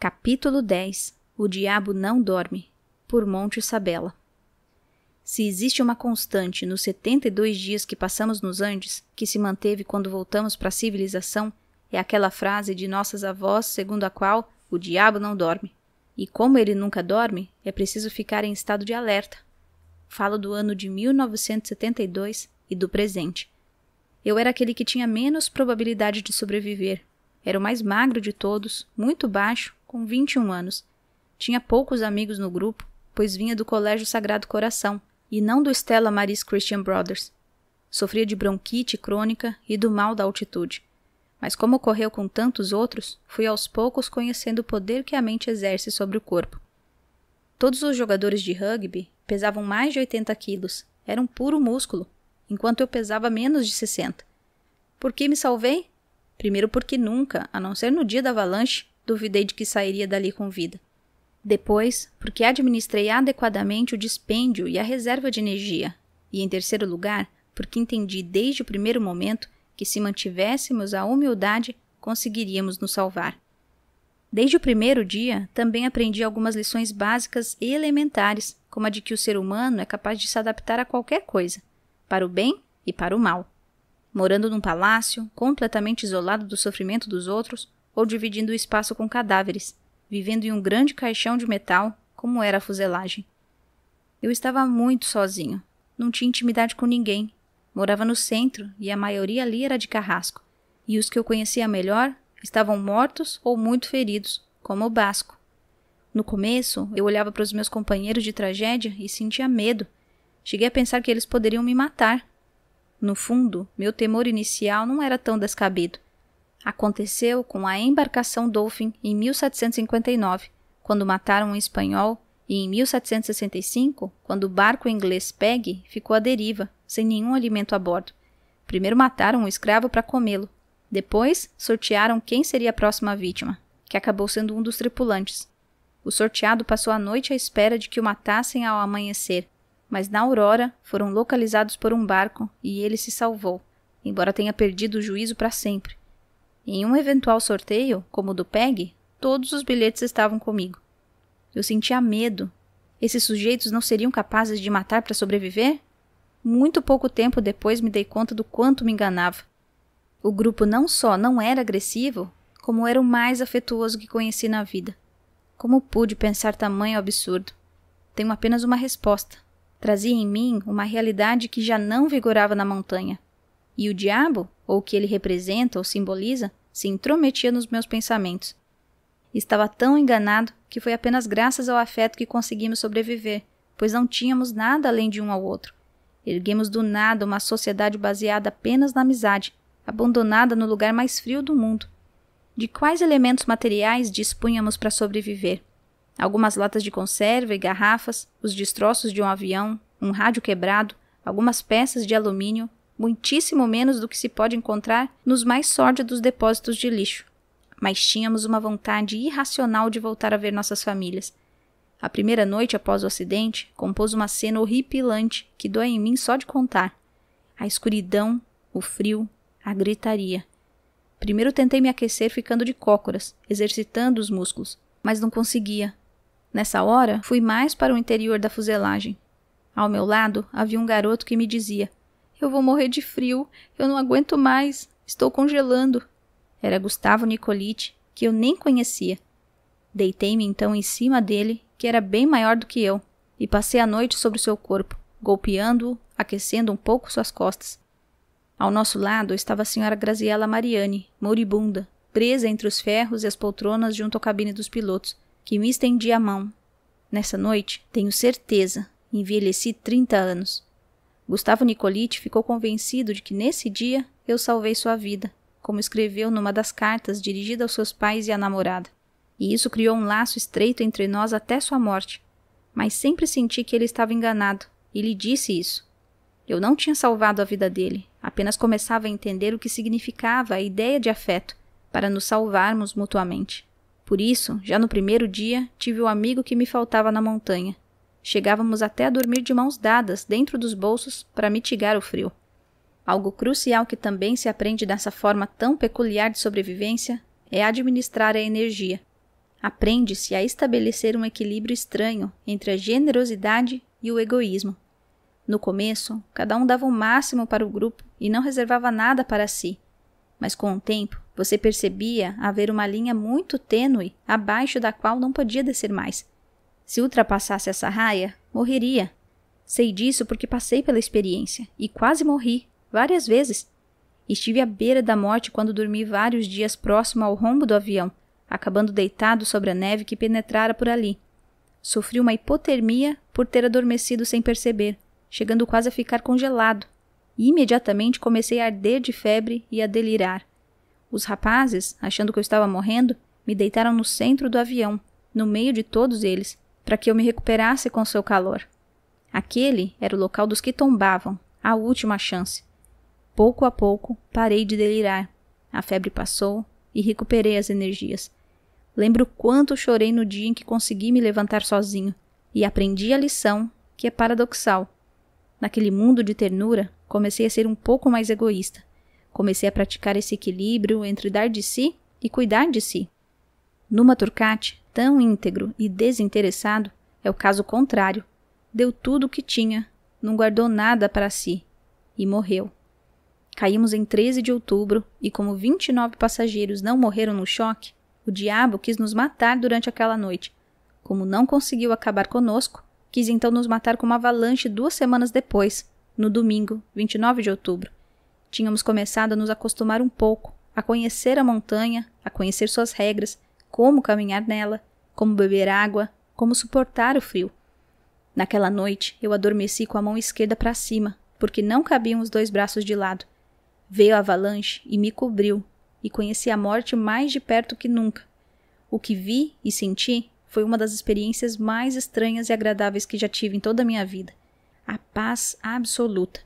Capítulo 10. O Diabo Não Dorme, por Monte Sabella. Se existe uma constante nos 72 dias que passamos nos Andes, que se manteve quando voltamos para a civilização, é aquela frase de nossas avós segundo a qual o diabo não dorme. E como ele nunca dorme, é preciso ficar em estado de alerta. Falo do ano de 1972 e do presente. Eu era aquele que tinha menos probabilidade de sobreviver. Era o mais magro de todos, muito baixo, com 21 anos. Tinha poucos amigos no grupo, pois vinha do Colégio Sagrado Coração, e não do Stella Maris Christian Brothers. Sofria de bronquite crônica e do mal da altitude. Mas como ocorreu com tantos outros, fui aos poucos conhecendo o poder que a mente exerce sobre o corpo. Todos os jogadores de rugby pesavam mais de 80 quilos, eram puro músculo, enquanto eu pesava menos de 60. Por que me salvei? Primeiro porque nunca, a não ser no dia da avalanche, duvidei de que sairia dali com vida. Depois, porque administrei adequadamente o dispêndio e a reserva de energia. E em terceiro lugar, porque entendi desde o primeiro momento que se mantivéssemos a humildade, conseguiríamos nos salvar. Desde o primeiro dia, também aprendi algumas lições básicas e elementares, como a de que o ser humano é capaz de se adaptar a qualquer coisa, para o bem e para o mal. Morando num palácio, completamente isolado do sofrimento dos outros, ou dividindo o espaço com cadáveres, vivendo em um grande caixão de metal, como era a fuselagem. Eu estava muito sozinho, não tinha intimidade com ninguém, morava no centro e a maioria ali era de carrasco, e os que eu conhecia melhor estavam mortos ou muito feridos, como o Basco. No começo, eu olhava para os meus companheiros de tragédia e sentia medo. Cheguei a pensar que eles poderiam me matar. No fundo, meu temor inicial não era tão descabido. Aconteceu com a embarcação Dolphin em 1759, quando mataram um espanhol, e em 1765, quando o barco inglês Peggy ficou à deriva, sem nenhum alimento a bordo. Primeiro mataram um escravo para comê-lo. Depois, sortearam quem seria a próxima vítima, que acabou sendo um dos tripulantes. O sorteado passou a noite à espera de que o matassem ao amanhecer, mas na aurora foram localizados por um barco e ele se salvou, embora tenha perdido o juízo para sempre. Em um eventual sorteio, como o do Peg, todos os bilhetes estavam comigo. Eu sentia medo. Esses sujeitos não seriam capazes de matar para sobreviver? Muito pouco tempo depois me dei conta do quanto me enganava. O grupo não só não era agressivo, como era o mais afetuoso que conheci na vida. Como pude pensar tamanho absurdo? Tenho apenas uma resposta. Trazia em mim uma realidade que já não vigorava na montanha. E o diabo, ou o que ele representa ou simboliza, se intrometia nos meus pensamentos. Estava tão enganado que foi apenas graças ao afeto que conseguimos sobreviver, pois não tínhamos nada além de um ao outro. Erguemos do nada uma sociedade baseada apenas na amizade, abandonada no lugar mais frio do mundo. De quais elementos materiais dispunhamos para sobreviver? Algumas latas de conserva e garrafas, os destroços de um avião, um rádio quebrado, algumas peças de alumínio, muitíssimo menos do que se pode encontrar nos mais sórdidos depósitos de lixo. Mas tínhamos uma vontade irracional de voltar a ver nossas famílias. A primeira noite após o acidente, compôs uma cena horripilante que dói em mim só de contar. A escuridão, o frio, a gritaria. Primeiro tentei me aquecer ficando de cócoras, exercitando os músculos, mas não conseguia. Nessa hora, fui mais para o interior da fuselagem. Ao meu lado, havia um garoto que me dizia: "Eu vou morrer de frio, eu não aguento mais, estou congelando." Era Gustavo Nicoliti, que eu nem conhecia. Deitei-me então em cima dele, que era bem maior do que eu, e passei a noite sobre seu corpo, golpeando-o, aquecendo um pouco suas costas. Ao nosso lado estava a senhora Graziella Mariani, moribunda, presa entre os ferros e as poltronas junto à cabine dos pilotos, que me estendia a mão. Nessa noite, tenho certeza, envelheci 30 anos. Gustavo Nicoliti ficou convencido de que nesse dia eu salvei sua vida, como escreveu numa das cartas dirigida aos seus pais e à namorada. E isso criou um laço estreito entre nós até sua morte. Mas sempre senti que ele estava enganado, e lhe disse isso. Eu não tinha salvado a vida dele, apenas começava a entender o que significava a ideia de afeto, para nos salvarmos mutuamente. Por isso, já no primeiro dia, tive o amigo que me faltava na montanha. Chegávamos até a dormir de mãos dadas dentro dos bolsos para mitigar o frio. Algo crucial que também se aprende dessa forma tão peculiar de sobrevivência é administrar a energia. aprende-se a estabelecer um equilíbrio estranho entre a generosidade e o egoísmo. No começo, cada um dava o máximo para o grupo e não reservava nada para si. Mas com o tempo, você percebia haver uma linha muito tênue abaixo da qual não podia descer mais. Se ultrapassasse essa raia, morreria. Sei disso porque passei pela experiência e quase morri, várias vezes. Estive à beira da morte quando dormi vários dias próximo ao rombo do avião, acabando deitado sobre a neve que penetrara por ali. Sofri uma hipotermia por ter adormecido sem perceber, chegando quase a ficar congelado, e imediatamente comecei a arder de febre e a delirar. Os rapazes, achando que eu estava morrendo, me deitaram no centro do avião, no meio de todos eles, para que eu me recuperasse com seu calor. Aquele era o local dos que tombavam, a última chance. Pouco a pouco, parei de delirar. A febre passou e recuperei as energias. Lembro quanto chorei no dia em que consegui me levantar sozinho e aprendi a lição, que é paradoxal. Naquele mundo de ternura, comecei a ser um pouco mais egoísta. Comecei a praticar esse equilíbrio entre dar de si e cuidar de si. Numa Turcati, tão íntegro e desinteressado, é o caso contrário. Deu tudo o que tinha, não guardou nada para si e morreu. Caímos em 13 de outubro e como 29 passageiros não morreram no choque, o diabo quis nos matar durante aquela noite. Como não conseguiu acabar conosco, quis então nos matar com uma avalanche 2 semanas depois, no domingo, 29 de outubro. Tínhamos começado a nos acostumar um pouco, a conhecer a montanha, a conhecer suas regras, como caminhar nela, como beber água, como suportar o frio. Naquela noite, eu adormeci com a mão esquerda para cima, porque não cabiam os 2 braços de lado. Veio a avalanche e me cobriu, e conheci a morte mais de perto que nunca. O que vi e senti foi uma das experiências mais estranhas e agradáveis que já tive em toda a minha vida. A paz absoluta,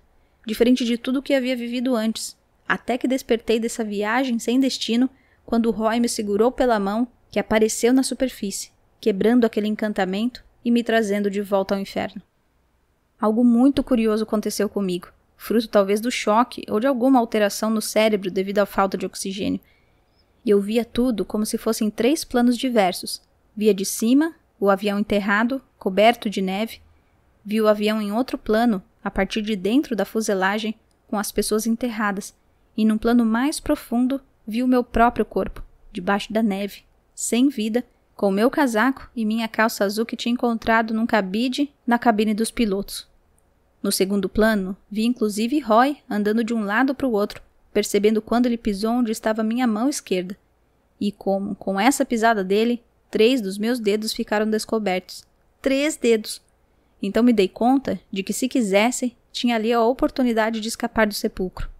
diferente de tudo o que havia vivido antes, até que despertei dessa viagem sem destino, quando o Roy me segurou pela mão, que apareceu na superfície, quebrando aquele encantamento e me trazendo de volta ao inferno. Algo muito curioso aconteceu comigo, fruto talvez do choque ou de alguma alteração no cérebro devido à falta de oxigênio. E eu via tudo como se fossem 3 planos diversos. Via de cima, o avião enterrado, coberto de neve. Vi o avião em outro plano, a partir de dentro da fuselagem, com as pessoas enterradas. E num plano mais profundo, vi o meu próprio corpo, debaixo da neve, sem vida, com o meu casaco e minha calça azul que tinha encontrado num cabide na cabine dos pilotos. No segundo plano, vi inclusive Roy andando de um lado para o outro, percebendo quando ele pisou onde estava minha mão esquerda. E como, com essa pisada dele, 3 dos meus dedos ficaram descobertos. 3 dedos! Então me dei conta de que, se quisesse, tinha ali a oportunidade de escapar do sepulcro.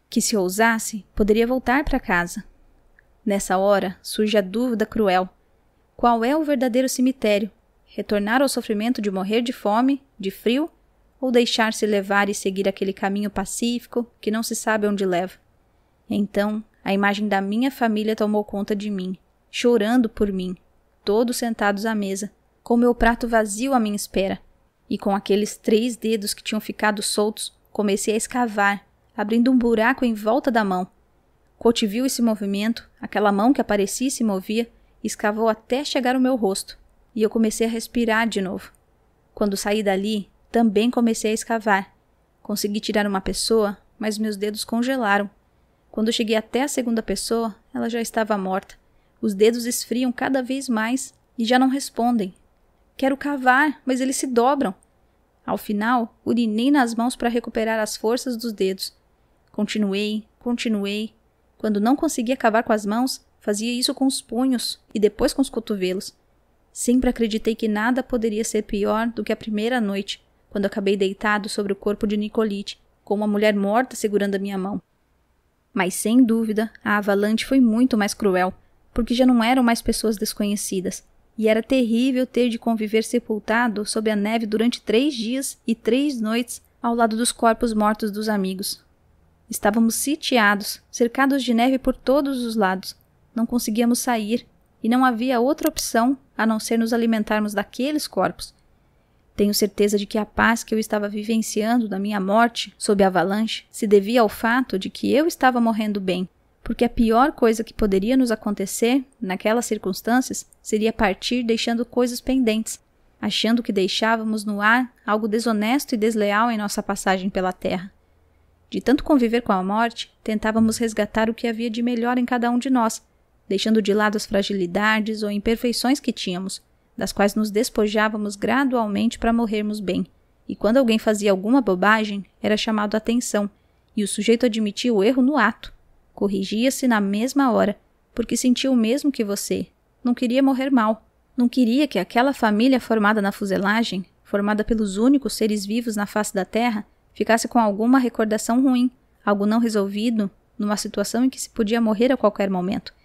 Que, se ousasse, poderia voltar para casa. Nessa hora, surge a dúvida cruel. Qual é o verdadeiro cemitério? Retornar ao sofrimento de morrer de fome, de frio, ou deixar-se levar e seguir aquele caminho pacífico que não se sabe onde leva? Então, a imagem da minha família tomou conta de mim, chorando por mim, todos sentados à mesa, com meu prato vazio à minha espera. E com aqueles 3 dedos que tinham ficado soltos, comecei a escavar, abrindo um buraco em volta da mão. Coach viu esse movimento, aquela mão que aparecia e se movia, escavou até chegar ao meu rosto, e eu comecei a respirar de novo. Quando saí dali, também comecei a escavar. Consegui tirar uma pessoa, mas meus dedos congelaram. Quando cheguei até a segunda pessoa, ela já estava morta. Os dedos esfriam cada vez mais e já não respondem. Quero cavar, mas eles se dobram. Ao final, urinei nas mãos para recuperar as forças dos dedos. Continuei. Quando não conseguia cavar com as mãos, fazia isso com os punhos e depois com os cotovelos. Sempre acreditei que nada poderia ser pior do que a primeira noite, quando acabei deitado sobre o corpo de Nicolite, com uma mulher morta segurando a minha mão. Mas, sem dúvida, a avalanche foi muito mais cruel, porque já não eram mais pessoas desconhecidas, e era terrível ter de conviver sepultado sob a neve durante 3 dias e 3 noites ao lado dos corpos mortos dos amigos. Estávamos sitiados, cercados de neve por todos os lados. Não conseguíamos sair, e não havia outra opção a não ser nos alimentarmos daqueles corpos. Tenho certeza de que a paz que eu estava vivenciando da minha morte sob a avalanche se devia ao fato de que eu estava morrendo bem, porque a pior coisa que poderia nos acontecer, naquelas circunstâncias, seria partir deixando coisas pendentes, achando que deixávamos no ar algo desonesto e desleal em nossa passagem pela terra. De tanto conviver com a morte, tentávamos resgatar o que havia de melhor em cada um de nós, deixando de lado as fragilidades ou imperfeições que tínhamos, das quais nos despojávamos gradualmente para morrermos bem. E quando alguém fazia alguma bobagem, era chamado a atenção, e o sujeito admitia o erro no ato. Corrigia-se na mesma hora, porque sentia o mesmo que você. Não queria morrer mal. Não queria que aquela família formada na fuselagem, formada pelos únicos seres vivos na face da Terra, ficasse com alguma recordação ruim, algo não resolvido, numa situação em que se podia morrer a qualquer momento.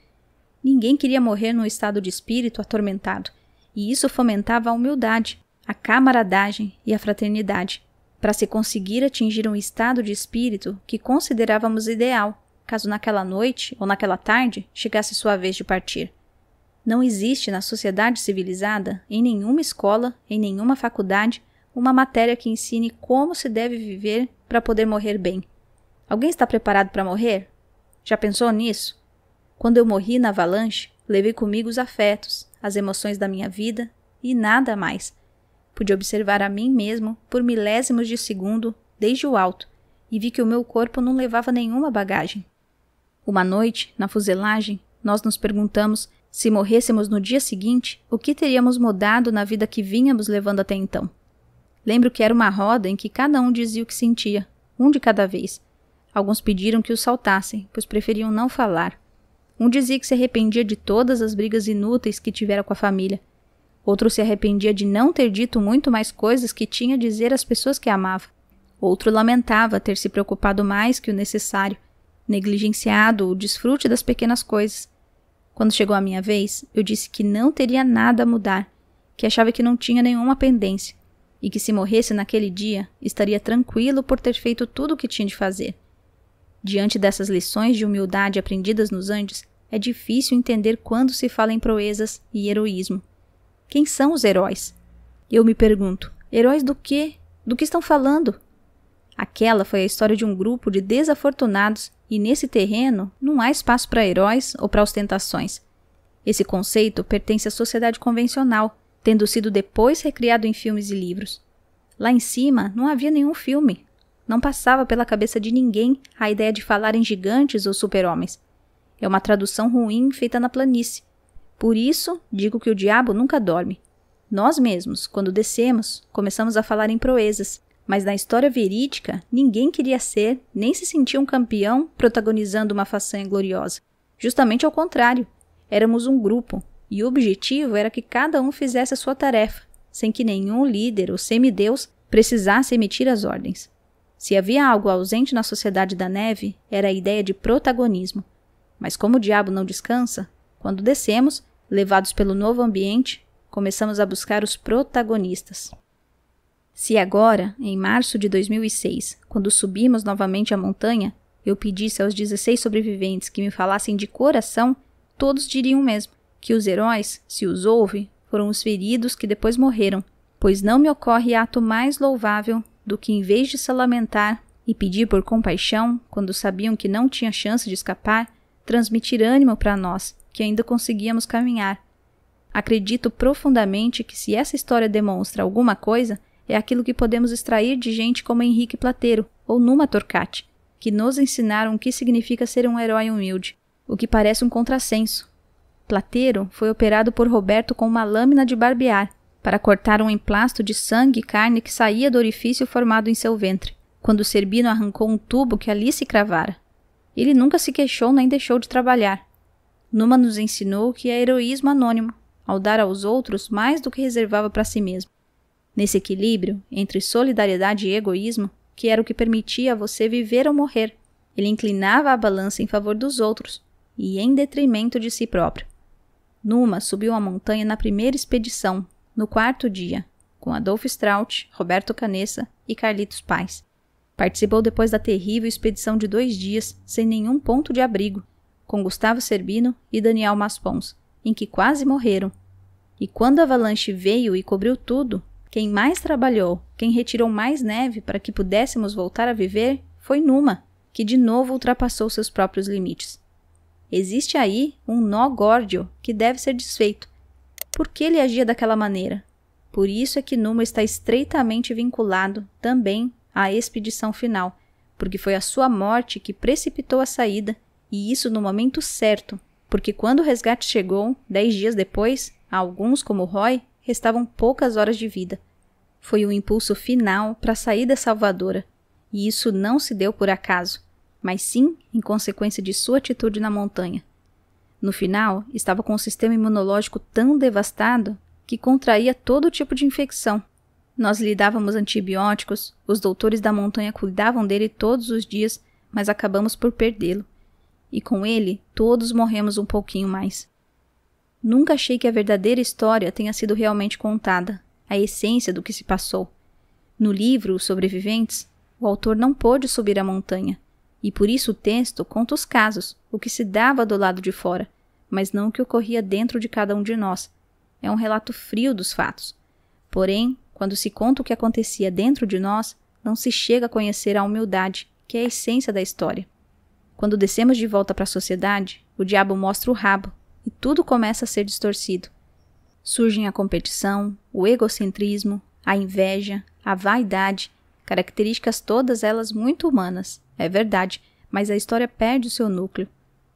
Ninguém queria morrer num estado de espírito atormentado, e isso fomentava a humildade, a camaradagem e a fraternidade, para se conseguir atingir um estado de espírito que considerávamos ideal, caso naquela noite ou naquela tarde chegasse sua vez de partir. Não existe na sociedade civilizada, em nenhuma escola, em nenhuma faculdade, uma matéria que ensine como se deve viver para poder morrer bem. Alguém está preparado para morrer? Já pensou nisso? Quando eu morri na avalanche, levei comigo os afetos, as emoções da minha vida e nada mais. Pude observar a mim mesmo por milésimos de segundo desde o alto e vi que o meu corpo não levava nenhuma bagagem. Uma noite, na fuselagem, nós nos perguntamos se morrêssemos no dia seguinte, o que teríamos mudado na vida que vínhamos levando até então. Lembro que era uma roda em que cada um dizia o que sentia, um de cada vez. Alguns pediram que o saltassem, pois preferiam não falar. Um dizia que se arrependia de todas as brigas inúteis que tivera com a família. Outro se arrependia de não ter dito muito mais coisas que tinha a dizer às pessoas que amava. Outro lamentava ter se preocupado mais que o necessário, negligenciado o desfrute das pequenas coisas. Quando chegou a minha vez, eu disse que não teria nada a mudar, que achava que não tinha nenhuma pendência, e que se morresse naquele dia, estaria tranquilo por ter feito tudo o que tinha de fazer. Diante dessas lições de humildade aprendidas nos Andes, é difícil entender quando se fala em proezas e heroísmo. Quem são os heróis? Eu me pergunto, heróis do quê? Do que estão falando? Aquela foi a história de um grupo de desafortunados e nesse terreno não há espaço para heróis ou para ostentações. Esse conceito pertence à sociedade convencional, tendo sido depois recriado em filmes e livros. Lá em cima não havia nenhum filme. Não passava pela cabeça de ninguém a ideia de falar em gigantes ou super-homens. É uma tradução ruim feita na planície. Por isso, digo que o diabo nunca dorme. Nós mesmos, quando descemos, começamos a falar em proezas, mas na história verídica, ninguém queria ser, nem se sentia um campeão protagonizando uma façanha gloriosa. Justamente ao contrário, éramos um grupo, e o objetivo era que cada um fizesse a sua tarefa, sem que nenhum líder ou semideus precisasse emitir as ordens. Se havia algo ausente na sociedade da neve, era a ideia de protagonismo. Mas como o diabo não descansa, quando descemos, levados pelo novo ambiente, começamos a buscar os protagonistas. Se agora, em março de 2006, quando subimos novamente a montanha, eu pedisse aos 16 sobreviventes que me falassem de coração, todos diriam o mesmo, que os heróis, se os houve, foram os feridos que depois morreram, pois não me ocorre ato mais louvável do que, em vez de se lamentar e pedir por compaixão, quando sabiam que não tinha chance de escapar, transmitir ânimo para nós, que ainda conseguíamos caminhar. Acredito profundamente que se essa história demonstra alguma coisa, é aquilo que podemos extrair de gente como Henrique Platero ou Numa Torquati, que nos ensinaram o que significa ser um herói humilde, o que parece um contrassenso. Platero foi operado por Roberto com uma lâmina de barbear, para cortar um emplasto de sangue e carne que saía do orifício formado em seu ventre, quando Zerbino arrancou um tubo que ali se cravara. Ele nunca se queixou nem deixou de trabalhar. Numa nos ensinou que é heroísmo anônimo, ao dar aos outros mais do que reservava para si mesmo. Nesse equilíbrio entre solidariedade e egoísmo, que era o que permitia a você viver ou morrer, ele inclinava a balança em favor dos outros e em detrimento de si próprio. Numa subiu a montanha na primeira expedição, no 4º dia, com Adolfo Strauch, Roberto Canessa e Carlitos Paes. Participou depois da terrível expedição de 2 dias, sem nenhum ponto de abrigo, com Gustavo Zerbino e Daniel Maspons, em que quase morreram. E quando a avalanche veio e cobriu tudo, quem mais trabalhou, quem retirou mais neve para que pudéssemos voltar a viver, foi Numa, que de novo ultrapassou seus próprios limites. Existe aí um nó górdio que deve ser desfeito. Por que ele agia daquela maneira? Por isso é que Numa está estreitamente vinculado também à expedição final, porque foi a sua morte que precipitou a saída, e isso no momento certo, porque quando o resgate chegou, 10 dias depois, a alguns, como Roy, restavam poucas horas de vida. Foi o impulso final para a saída salvadora, e isso não se deu por acaso, mas sim em consequência de sua atitude na montanha. No final, estava com o sistema imunológico tão devastado que contraía todo tipo de infecção. Nós lhe dávamos antibióticos, os doutores da montanha cuidavam dele todos os dias, mas acabamos por perdê-lo. E com ele, todos morremos um pouquinho mais. Nunca achei que a verdadeira história tenha sido realmente contada, a essência do que se passou. No livro Os Sobreviventes, o autor não pôde subir a montanha, e por isso o texto conta os casos, o que se dava do lado de fora, mas não o que ocorria dentro de cada um de nós. É um relato frio dos fatos. Porém, quando se conta o que acontecia dentro de nós, não se chega a conhecer a humildade, que é a essência da história. Quando descemos de volta para a sociedade, o diabo mostra o rabo, e tudo começa a ser distorcido. Surgem a competição, o egocentrismo, a inveja, a vaidade, características todas elas muito humanas, é verdade, mas a história perde o seu núcleo.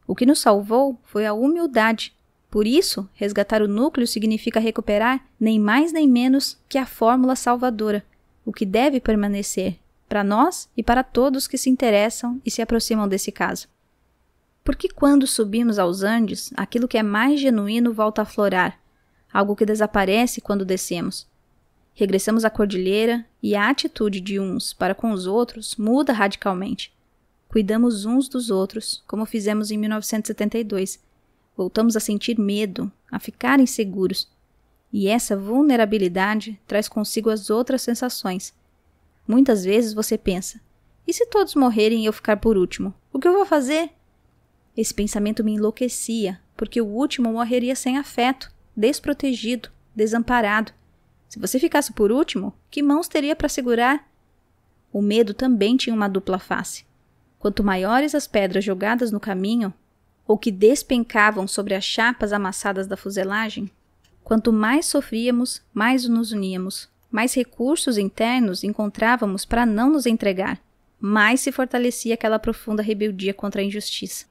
O que nos salvou foi a humildade. Por isso, resgatar o núcleo significa recuperar nem mais nem menos que a fórmula salvadora, o que deve permanecer, para nós e para todos que se interessam e se aproximam desse caso. Porque quando subimos aos Andes, aquilo que é mais genuíno volta a aflorar, algo que desaparece quando descemos. Regressamos à cordilheira e a atitude de uns para com os outros muda radicalmente. Cuidamos uns dos outros, como fizemos em 1972. Voltamos a sentir medo, a ficar inseguros. E essa vulnerabilidade traz consigo as outras sensações. Muitas vezes você pensa, e se todos morrerem e eu ficar por último? O que eu vou fazer? Esse pensamento me enlouquecia, porque o último morreria sem afeto, desprotegido, desamparado. Se você ficasse por último, que mãos teria para segurar? O medo também tinha uma dupla face. Quanto maiores as pedras jogadas no caminho, ou que despencavam sobre as chapas amassadas da fuselagem, quanto mais sofríamos, mais nos uníamos, mais recursos internos encontrávamos para não nos entregar, mais se fortalecia aquela profunda rebeldia contra a injustiça.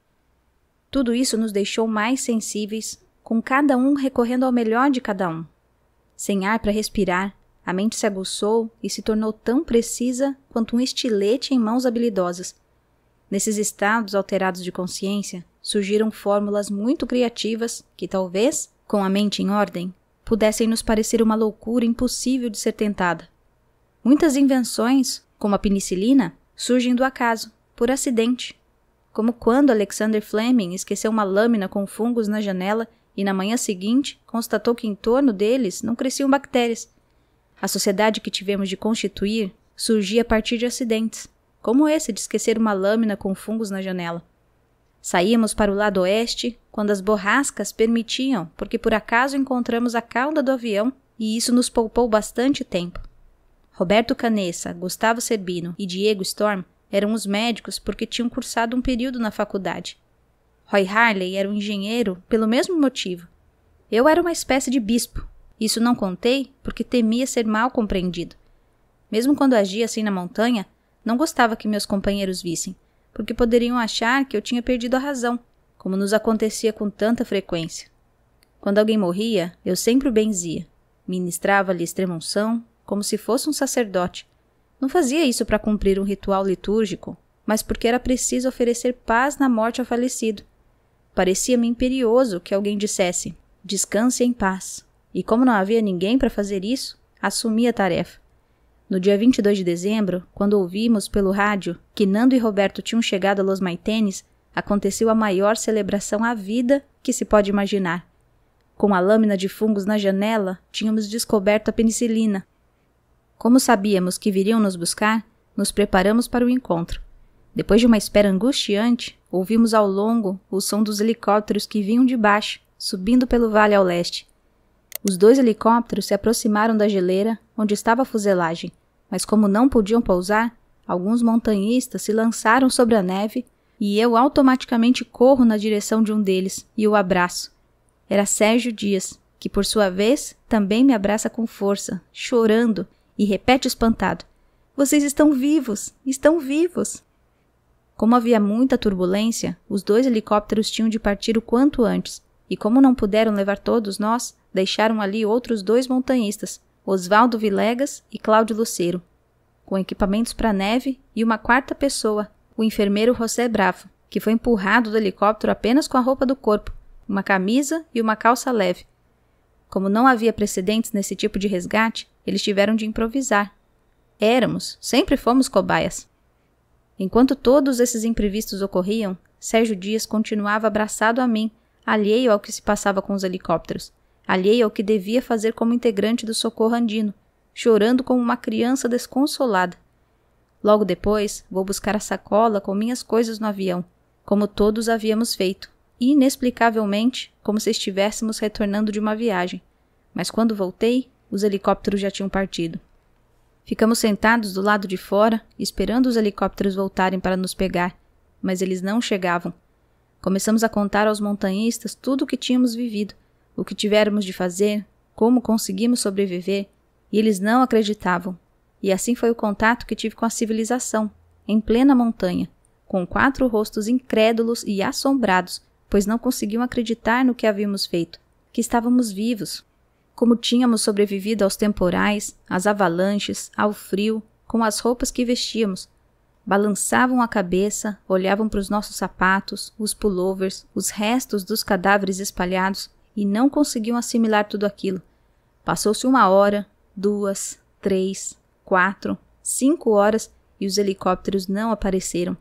Tudo isso nos deixou mais sensíveis, com cada um recorrendo ao melhor de cada um. Sem ar para respirar, a mente se aguçou e se tornou tão precisa quanto um estilete em mãos habilidosas. Nesses estados alterados de consciência, surgiram fórmulas muito criativas que talvez, com a mente em ordem, pudessem nos parecer uma loucura impossível de ser tentada. Muitas invenções, como a penicilina, surgem do acaso, por acidente, como quando Alexander Fleming esqueceu uma lâmina com fungos na janela e na manhã seguinte constatou que em torno deles não cresciam bactérias. A sociedade que tivemos de constituir surgia a partir de acidentes, como esse de esquecer uma lâmina com fungos na janela. Saíamos para o lado oeste quando as borrascas permitiam, porque por acaso encontramos a cauda do avião e isso nos poupou bastante tempo. Roberto Canessa, Gustavo Cerbino e Diego Storm eram os médicos porque tinham cursado um período na faculdade. Roy Harley era um engenheiro pelo mesmo motivo. Eu era uma espécie de bispo. Isso não contei porque temia ser mal compreendido. Mesmo quando agia assim na montanha, não gostava que meus companheiros vissem, porque poderiam achar que eu tinha perdido a razão, como nos acontecia com tanta frequência. Quando alguém morria, eu sempre o benzia. Ministrava-lhe extrema-unção, como se fosse um sacerdote. Não fazia isso para cumprir um ritual litúrgico, mas porque era preciso oferecer paz na morte ao falecido. Parecia-me imperioso que alguém dissesse, descanse em paz. E como não havia ninguém para fazer isso, assumi a tarefa. No dia 22 de dezembro, quando ouvimos pelo rádio que Nando e Roberto tinham chegado a Los Maitenes, aconteceu a maior celebração à vida que se pode imaginar. Com a lâmina de fungos na janela, tínhamos descoberto a penicilina. Como sabíamos que viriam nos buscar, nos preparamos para o encontro. Depois de uma espera angustiante, ouvimos ao longo o som dos helicópteros que vinham de baixo, subindo pelo vale ao leste. Os 2 helicópteros se aproximaram da geleira onde estava a fuselagem, mas como não podiam pousar, alguns montanhistas se lançaram sobre a neve, e eu automaticamente corro na direção de um deles e o abraço. Era Sérgio Dias, que por sua vez também me abraça com força, chorando, e repete espantado: "Vocês estão vivos! Estão vivos!" Como havia muita turbulência, os 2 helicópteros tinham de partir o quanto antes, e como não puderam levar todos nós, deixaram ali outros 2 montanhistas, Osvaldo Vilegas e Cláudio Lucero, com equipamentos para neve, e uma 4ª pessoa, o enfermeiro José Bravo, que foi empurrado do helicóptero apenas com a roupa do corpo, uma camisa e uma calça leve. Como não havia precedentes nesse tipo de resgate, eles tiveram de improvisar. Sempre fomos cobaias. Enquanto todos esses imprevistos ocorriam, Sérgio Dias continuava abraçado a mim, alheio ao que se passava com os helicópteros, alheio ao que devia fazer como integrante do socorro andino, chorando como uma criança desconsolada. Logo depois, vou buscar a sacola com minhas coisas no avião, como todos havíamos feito, e inexplicavelmente, como se estivéssemos retornando de uma viagem. Mas quando voltei, os helicópteros já tinham partido. Ficamos sentados do lado de fora, esperando os helicópteros voltarem para nos pegar, mas eles não chegavam. Começamos a contar aos montanhistas tudo o que tínhamos vivido, o que tivéramos de fazer, como conseguimos sobreviver, e eles não acreditavam. E assim foi o contato que tive com a civilização, em plena montanha, com 4 rostos incrédulos e assombrados, pois não conseguiam acreditar no que havíamos feito, que estávamos vivos. Como tínhamos sobrevivido aos temporais, às avalanches, ao frio, com as roupas que vestíamos. Balançavam a cabeça, olhavam para os nossos sapatos, os pullovers, os restos dos cadáveres espalhados e não conseguiam assimilar tudo aquilo. Passou-se 1 hora, 2, 3, 4, 5 horas e os helicópteros não apareceram.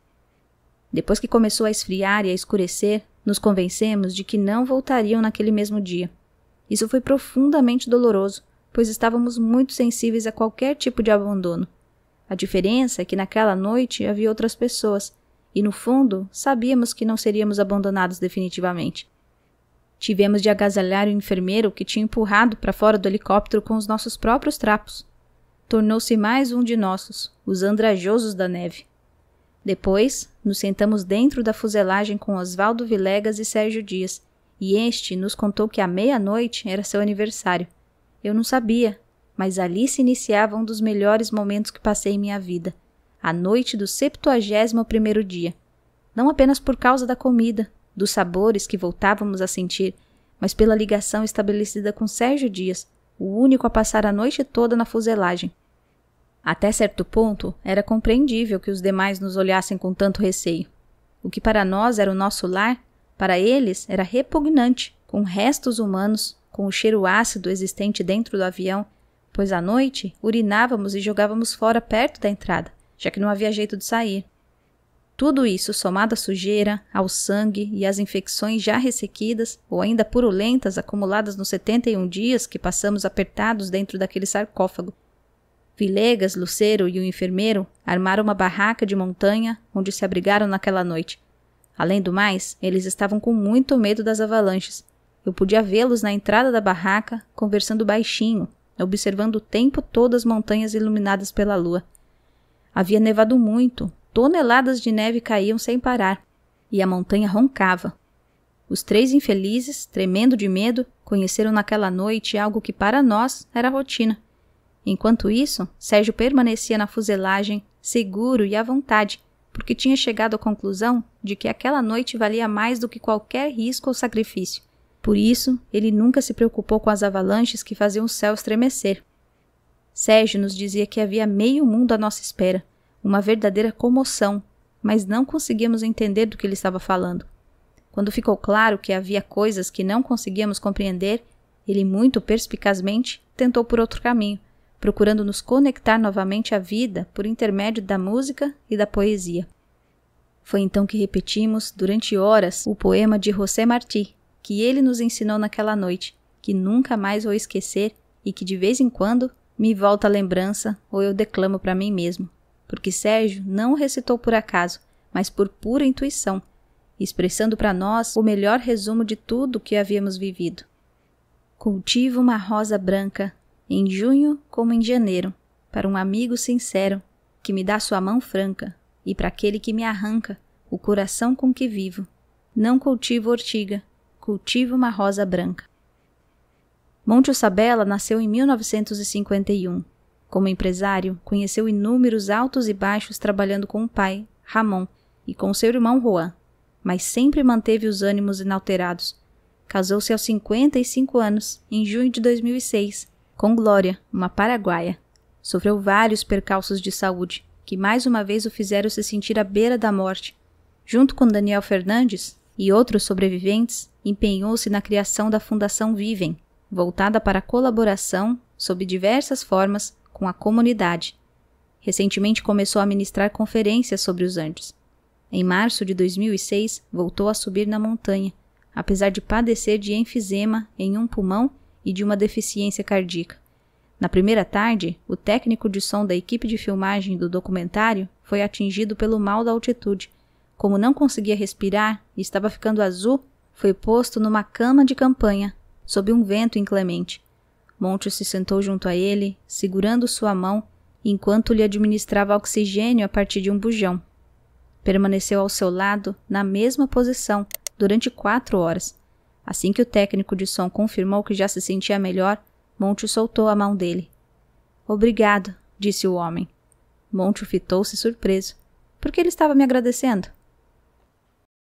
Depois que começou a esfriar e a escurecer, nos convencemos de que não voltariam naquele mesmo dia. Isso foi profundamente doloroso, pois estávamos muito sensíveis a qualquer tipo de abandono. A diferença é que naquela noite havia outras pessoas, e no fundo sabíamos que não seríamos abandonados definitivamente. Tivemos de agasalhar o enfermeiro que tinha empurrado para fora do helicóptero com os nossos próprios trapos. Tornou-se mais um de nossos, os andrajosos da neve. Depois, nos sentamos dentro da fuselagem com Osvaldo Vilegas e Sérgio Dias, e este nos contou que à meia-noite era seu aniversário. Eu não sabia, mas ali se iniciava um dos melhores momentos que passei em minha vida, a noite do 71º dia. Não apenas por causa da comida, dos sabores que voltávamos a sentir, mas pela ligação estabelecida com Sérgio Dias, o único a passar a noite toda na fuselagem. Até certo ponto, era compreendível que os demais nos olhassem com tanto receio. O que para nós era o nosso lar, para eles era repugnante, com restos humanos, com o cheiro ácido existente dentro do avião, pois à noite urinávamos e jogávamos fora perto da entrada, já que não havia jeito de sair. Tudo isso somado à sujeira, ao sangue e às infecções já ressequidas ou ainda purulentas acumuladas nos 71 dias que passamos apertados dentro daquele sarcófago. Vilegas, Lucero e o enfermeiro armaram uma barraca de montanha onde se abrigaram naquela noite. Além do mais, eles estavam com muito medo das avalanches. Eu podia vê-los na entrada da barraca, conversando baixinho, observando o tempo todo as montanhas iluminadas pela lua. Havia nevado muito, toneladas de neve caíam sem parar, e a montanha roncava. Os 3 infelizes, tremendo de medo, conheceram naquela noite algo que para nós era rotina. Enquanto isso, Sérgio permanecia na fuselagem, seguro e à vontade, porque tinha chegado à conclusão de que aquela noite valia mais do que qualquer risco ou sacrifício. Por isso, ele nunca se preocupou com as avalanches que faziam o céu estremecer. Sérgio nos dizia que havia meio mundo à nossa espera, uma verdadeira comoção, mas não conseguíamos entender do que ele estava falando. Quando ficou claro que havia coisas que não conseguíamos compreender, ele muito perspicazmente tentou por outro caminho, procurando nos conectar novamente à vida por intermédio da música e da poesia. Foi então que repetimos, durante horas, o poema de José Martí, que ele nos ensinou naquela noite, que nunca mais vou esquecer e que de vez em quando me volta a lembrança ou eu declamo para mim mesmo, porque Sérgio não o recitou por acaso, mas por pura intuição, expressando para nós o melhor resumo de tudo o que havíamos vivido. Cultivo uma rosa branca, em junho como em janeiro, para um amigo sincero, que me dá sua mão franca, e para aquele que me arranca, o coração com que vivo. Não cultivo ortiga, cultivo uma rosa branca. Monte Sabella nasceu em 1951. Como empresário, conheceu inúmeros altos e baixos trabalhando com o pai, Ramon, e com seu irmão Juan, mas sempre manteve os ânimos inalterados. Casou-se aos 55 anos, em junho de 2006, com Glória, uma paraguaia. Sofreu vários percalços de saúde, que mais uma vez o fizeram se sentir à beira da morte. Junto com Daniel Fernandes e outros sobreviventes, empenhou-se na criação da Fundação Vivem, voltada para a colaboração, sob diversas formas, com a comunidade. Recentemente começou a ministrar conferências sobre os Andes. Em março de 2006, voltou a subir na montanha, apesar de padecer de enfisema em um pulmão e de uma deficiência cardíaca. Na primeira tarde, o técnico de som da equipe de filmagem do documentário foi atingido pelo mal da altitude. Como não conseguia respirar e estava ficando azul, foi posto numa cama de campanha, sob um vento inclemente. Monte se sentou junto a ele, segurando sua mão, enquanto lhe administrava oxigênio a partir de um bujão. Permaneceu ao seu lado, na mesma posição, durante 4 horas. Assim que o técnico de som confirmou que já se sentia melhor, Monte soltou a mão dele. Obrigado, disse o homem. Monte fitou-se surpreso. Por que ele estava me agradecendo?